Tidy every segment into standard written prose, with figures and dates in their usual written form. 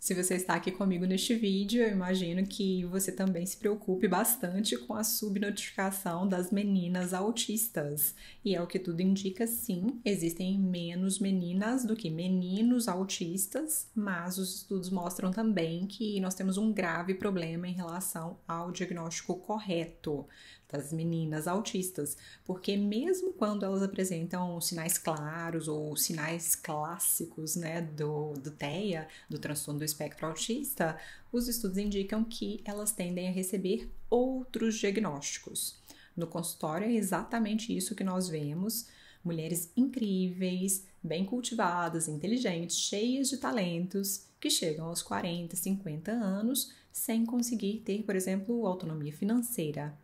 Se você está aqui comigo neste vídeo, eu imagino que você também se preocupe bastante com a subnotificação das meninas autistas. E é o que tudo indica, sim, existem menos meninas do que meninos autistas, mas os estudos mostram também que nós temos um grave problema em relação ao diagnóstico correto das meninas autistas, porque mesmo quando elas apresentam sinais claros ou sinais clássicos, né, do TEA, do transtorno do espectro autista, os estudos indicam que elas tendem a receber outros diagnósticos. No consultório é exatamente isso que nós vemos, mulheres incríveis, bem cultivadas, inteligentes, cheias de talentos, que chegam aos 40, 50 anos sem conseguir ter, por exemplo, autonomia financeira,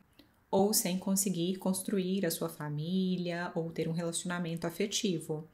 ou sem conseguir construir a sua família ou ter um relacionamento afetivo.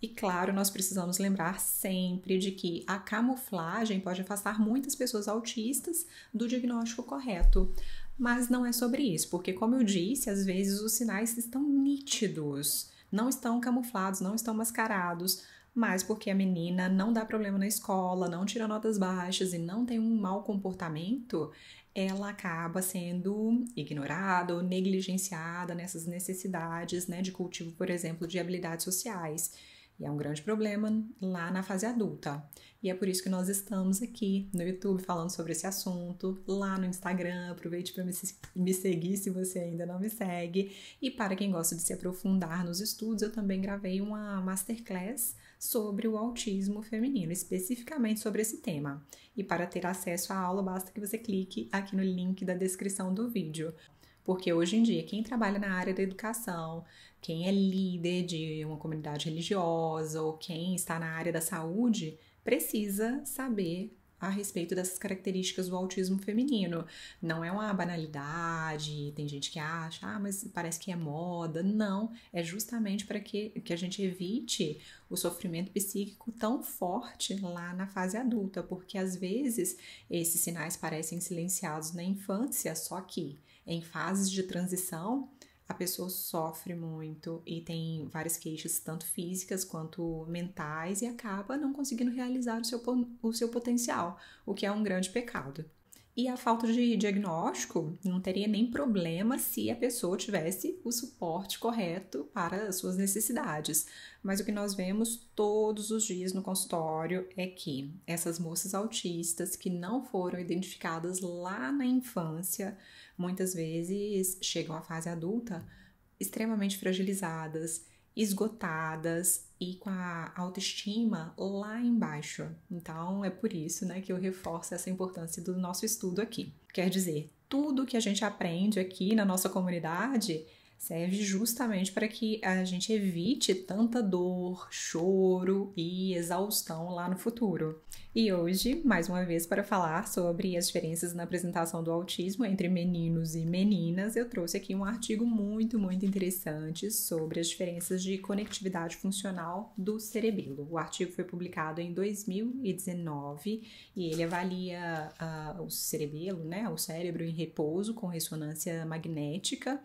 E claro, nós precisamos lembrar sempre de que a camuflagem pode afastar muitas pessoas autistas do diagnóstico correto. Mas não é sobre isso, porque como eu disse, às vezes os sinais estão nítidos, não estão camuflados, não estão mascarados, mas porque a menina não dá problema na escola, não tira notas baixas e não tem um mau comportamento, ela acaba sendo ignorada ou negligenciada nessas necessidades, né, de cultivo, por exemplo, de habilidades sociais. E é um grande problema lá na fase adulta. E é por isso que nós estamos aqui no YouTube falando sobre esse assunto, lá no Instagram. Aproveite para me seguir se você ainda não me segue. E para quem gosta de se aprofundar nos estudos, eu também gravei uma masterclass sobre o autismo feminino, especificamente sobre esse tema. E para ter acesso à aula, basta que você clique aqui no link da descrição do vídeo. Porque hoje em dia, quem trabalha na área da educação, quem é líder de uma comunidade religiosa ou quem está na área da saúde, precisa saber a respeito dessas características do autismo feminino. Não é uma banalidade, tem gente que acha, mas parece que é moda. Não, é justamente para que a gente evite o sofrimento psíquico tão forte lá na fase adulta, porque às vezes esses sinais parecem silenciados na infância, só que em fases de transição, a pessoa sofre muito e tem várias queixas, tanto físicas quanto mentais, e acaba não conseguindo realizar o seu potencial, o que é um grande pecado. E a falta de diagnóstico não teria nem problema se a pessoa tivesse o suporte correto para as suas necessidades. Mas o que nós vemos todos os dias no consultório é que essas moças autistas que não foram identificadas lá na infância, muitas vezes chegam à fase adulta extremamente fragilizadas, esgotadas e com a autoestima lá embaixo. Então, é por isso, né, que eu reforço essa importância do nosso estudo aqui. Quer dizer, tudo que a gente aprende aqui na nossa comunidade serve justamente para que a gente evite tanta dor, choro e exaustão lá no futuro. E hoje, mais uma vez, para falar sobre as diferenças na apresentação do autismo entre meninos e meninas, eu trouxe aqui um artigo muito interessante sobre as diferenças de conectividade funcional do cerebelo. O artigo foi publicado em 2019 e ele avalia o cerebelo, né, o cérebro em repouso com ressonância magnética,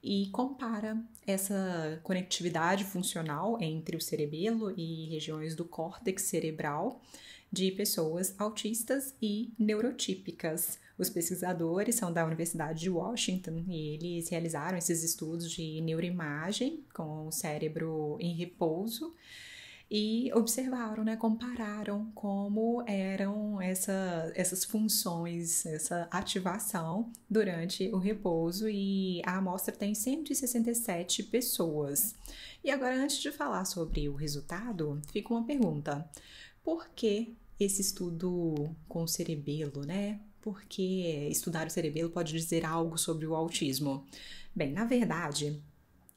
e compara essa conectividade funcional entre o cerebelo e regiões do córtex cerebral de pessoas autistas e neurotípicas. Os pesquisadores são da Universidade de Washington e eles realizaram esses estudos de neuroimagem com o cérebro em repouso e observaram, né, compararam como eram essas funções, essa ativação durante o repouso, e a amostra tem 167 pessoas. E agora, antes de falar sobre o resultado, fica uma pergunta. Por que esse estudo com o cerebelo, né? Por que estudar o cerebelo pode dizer algo sobre o autismo? Bem, na verdade,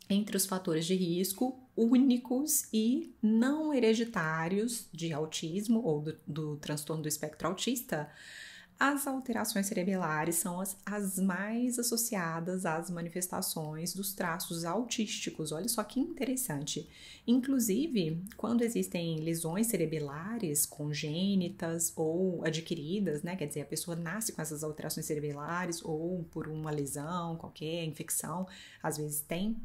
entre os fatores de risco únicos e não hereditários de autismo ou do transtorno do espectro autista, as alterações cerebelares são as mais associadas às manifestações dos traços autísticos. Olha só que interessante. Inclusive, quando existem lesões cerebelares congênitas ou adquiridas, né? Quer dizer, a pessoa nasce com essas alterações cerebelares ou por uma lesão, qualquer infecção, às vezes tem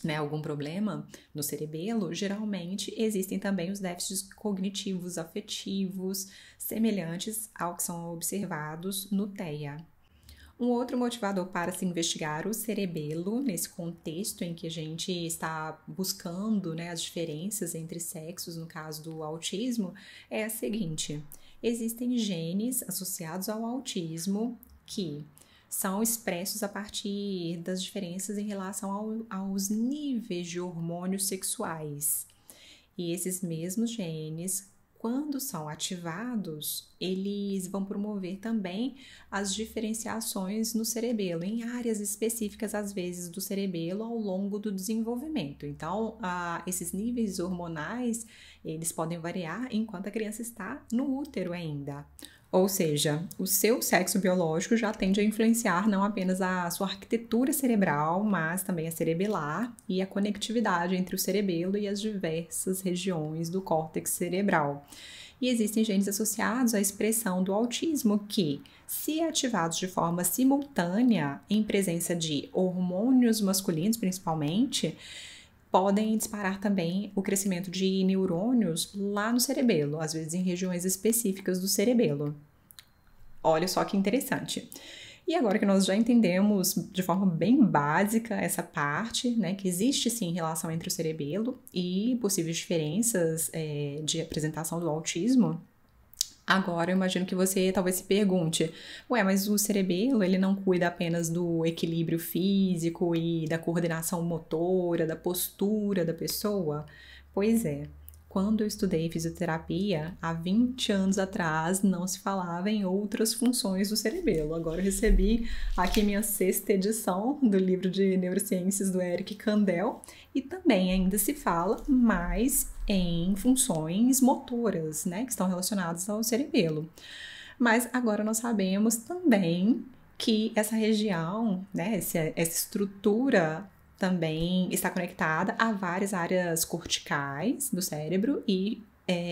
né, algum problema no cerebelo, geralmente existem também os déficits cognitivos afetivos, semelhantes ao que são observados no TEA. Um outro motivador para se investigar o cerebelo, nesse contexto em que a gente está buscando, né, as diferenças entre sexos, no caso do autismo, é a seguinte: existem genes associados ao autismo que são expressos a partir das diferenças em relação aos níveis de hormônios sexuais. E esses mesmos genes, quando são ativados, eles vão promover também as diferenciações no cerebelo, em áreas específicas, às vezes, do cerebelo ao longo do desenvolvimento. Então, esses níveis hormonais, eles podem variar enquanto a criança está no útero ainda. Ou seja, o seu sexo biológico já tende a influenciar não apenas a sua arquitetura cerebral, mas também a cerebelar e a conectividade entre o cerebelo e as diversas regiões do córtex cerebral. E existem genes associados à expressão do autismo que, se ativados de forma simultânea em presença de hormônios masculinos, principalmente, podem disparar também o crescimento de neurônios lá no cerebelo, às vezes em regiões específicas do cerebelo. Olha só que interessante. E agora que nós já entendemos de forma bem básica essa parte, né, que existe sim relação entre o cerebelo e possíveis diferenças de apresentação do autismo, agora eu imagino que você talvez se pergunte, mas o cerebelo ele não cuida apenas do equilíbrio físico e da coordenação motora, da postura da pessoa? Pois é. Quando eu estudei fisioterapia, há 20 anos atrás, não se falava em outras funções do cerebelo. Agora eu recebi aqui minha 6ª edição do livro de neurociências do Eric Kandel e também ainda se fala mais em funções motoras, né, que estão relacionadas ao cerebelo. Mas agora nós sabemos também que essa região, né, essa estrutura também está conectada a várias áreas corticais do cérebro e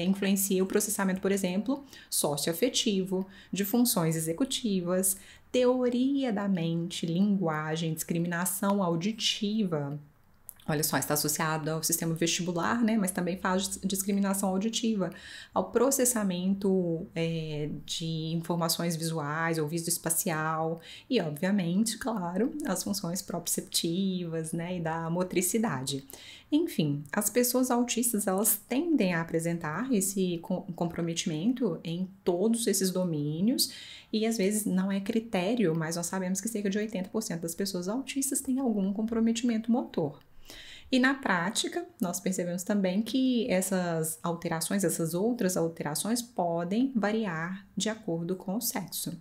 influencia o processamento, por exemplo, socioafetivo, de funções executivas, teoria da mente, linguagem, discriminação auditiva. Olha só, está associado ao sistema vestibular, né? Mas também faz discriminação auditiva, ao processamento de informações visuais ou visoespacial e, obviamente, claro, as funções proprioceptivas, né? E da motricidade. Enfim, as pessoas autistas, elas tendem a apresentar esse comprometimento em todos esses domínios e, às vezes, não é critério, mas nós sabemos que cerca de 80% das pessoas autistas têm algum comprometimento motor. E na prática, nós percebemos também que essas alterações, essas outras alterações podem variar de acordo com o sexo.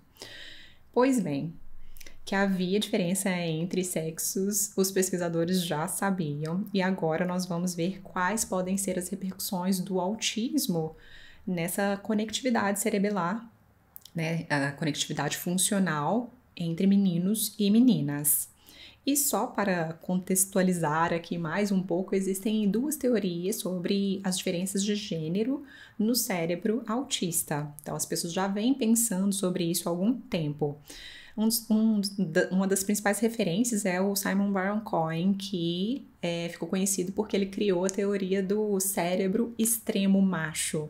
Pois bem, que havia diferença entre sexos, os pesquisadores já sabiam, e agora nós vamos ver quais podem ser as repercussões do autismo nessa conectividade cerebelar, né, a conectividade funcional entre meninos e meninas. E só para contextualizar aqui mais um pouco, existem 2 teorias sobre as diferenças de gênero no cérebro autista. Então, as pessoas já vêm pensando sobre isso há algum tempo. Uma das principais referências é o Simon Baron-Cohen, que ficou conhecido porque ele criou a teoria do cérebro extremo macho.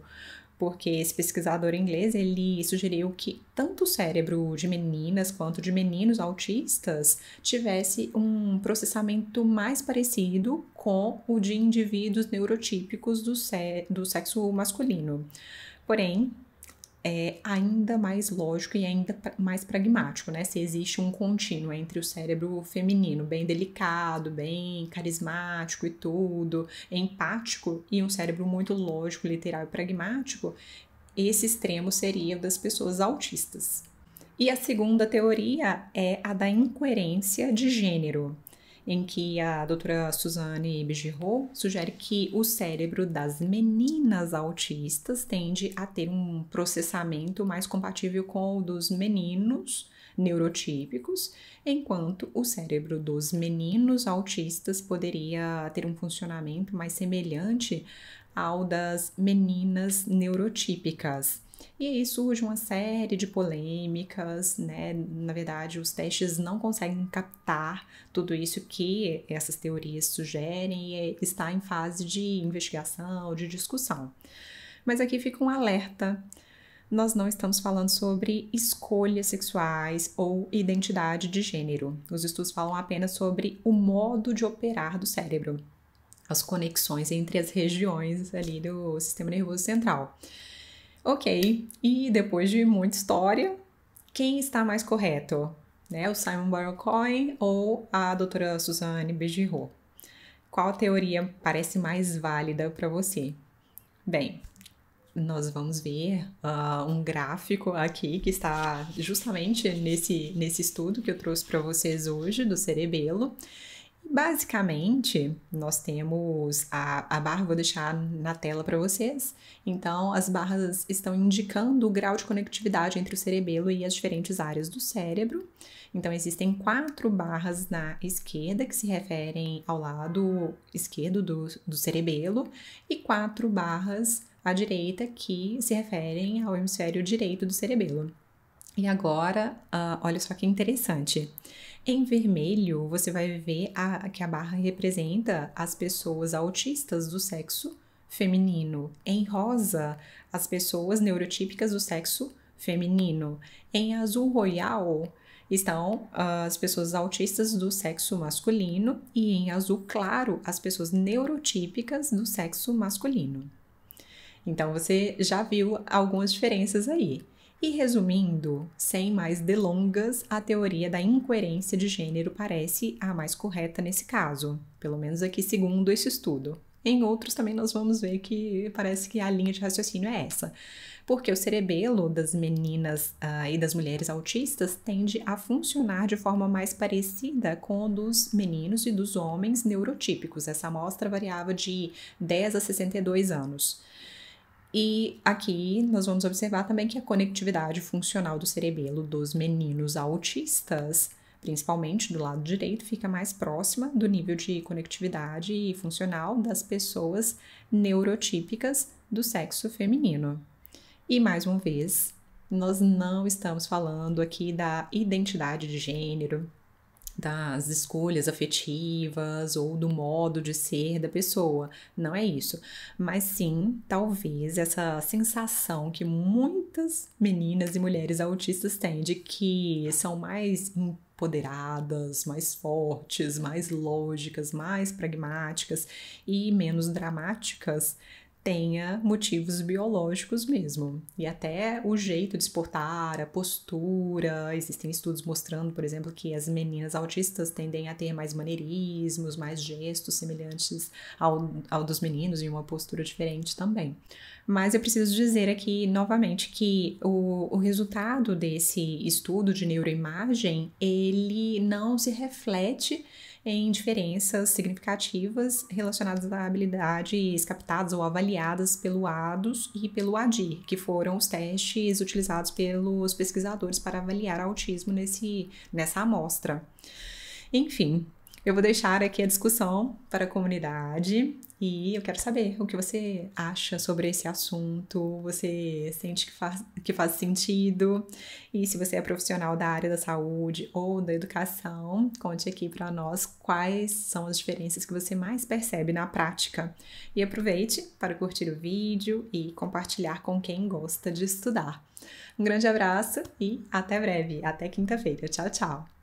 Porque esse pesquisador inglês, ele sugeriu que tanto o cérebro de meninas quanto de meninos autistas tivesse um processamento mais parecido com o de indivíduos neurotípicos do sexo masculino. Porém, é ainda mais lógico e ainda mais pragmático, né? Se existe um contínuo entre o cérebro feminino bem delicado, bem carismático e tudo, empático, e um cérebro muito lógico, literal e pragmático, esse extremo seria o das pessoas autistas. E a segunda teoria é a da incoerência de gênero, em que a doutora Suzanne Bigirot sugere que o cérebro das meninas autistas tende a ter um processamento mais compatível com o dos meninos neurotípicos, enquanto o cérebro dos meninos autistas poderia ter um funcionamento mais semelhante ao das meninas neurotípicas. E aí surge uma série de polêmicas, né? Na verdade, os testes não conseguem captar tudo isso que essas teorias sugerem e está em fase de investigação, de discussão. Mas aqui fica um alerta. Nós não estamos falando sobre escolhas sexuais ou identidade de gênero. Os estudos falam apenas sobre o modo de operar do cérebro, as conexões entre as regiões ali do sistema nervoso central. Ok, e depois de muita história, quem está mais correto? Né? O Simon Boyle-Cohen ou a doutora Suzanne Bergerot? Qual teoria parece mais válida para você? Bem, nós vamos ver um gráfico aqui que está justamente nesse estudo que eu trouxe para vocês hoje do cerebelo. Basicamente, nós temos a barra, vou deixar na tela para vocês. Então, as barras estão indicando o grau de conectividade entre o cerebelo e as diferentes áreas do cérebro. Então, existem 4 barras na esquerda que se referem ao lado esquerdo do cerebelo e 4 barras à direita que se referem ao hemisfério direito do cerebelo. E agora, olha só que interessante. Em vermelho, você vai ver que a barra representa as pessoas autistas do sexo feminino. Em rosa, as pessoas neurotípicas do sexo feminino. Em azul royal, estão as pessoas autistas do sexo masculino. E em azul claro, as pessoas neurotípicas do sexo masculino. Então, você já viu algumas diferenças aí. E resumindo, sem mais delongas, a teoria da incoerência de gênero parece a mais correta nesse caso, pelo menos aqui segundo esse estudo. Em outros também nós vamos ver que parece que a linha de raciocínio é essa, porque o cerebelo das meninas e das mulheres autistas tende a funcionar de forma mais parecida com o dos meninos e dos homens neurotípicos. Essa amostra variava de 10 a 62 anos. E aqui nós vamos observar também que a conectividade funcional do cerebelo dos meninos autistas, principalmente do lado direito, fica mais próxima do nível de conectividade funcional das pessoas neurotípicas do sexo feminino. E mais uma vez, nós não estamos falando aqui da identidade de gênero, das escolhas afetivas ou do modo de ser da pessoa. Não é isso. Mas sim, talvez essa sensação que muitas meninas e mulheres autistas têm de que são mais empoderadas, mais fortes, mais lógicas, mais pragmáticas e menos dramáticas, tenha motivos biológicos mesmo. E até o jeito de se portar, a postura. Existem estudos mostrando, por exemplo, que as meninas autistas tendem a ter mais maneirismos, mais gestos semelhantes ao dos meninos e uma postura diferente também. Mas eu preciso dizer aqui novamente que o resultado desse estudo de neuroimagem, ele não se reflete em diferenças significativas relacionadas a habilidades captadas ou avaliadas pelo ADOS e pelo ADIR, que foram os testes utilizados pelos pesquisadores para avaliar autismo nessa amostra. Enfim, eu vou deixar aqui a discussão para a comunidade e eu quero saber o que você acha sobre esse assunto, você sente que faz sentido, e se você é profissional da área da saúde ou da educação, conte aqui para nós quais são as diferenças que você mais percebe na prática. E aproveite para curtir o vídeo e compartilhar com quem gosta de estudar. Um grande abraço e até breve, até quinta-feira. Tchau, tchau!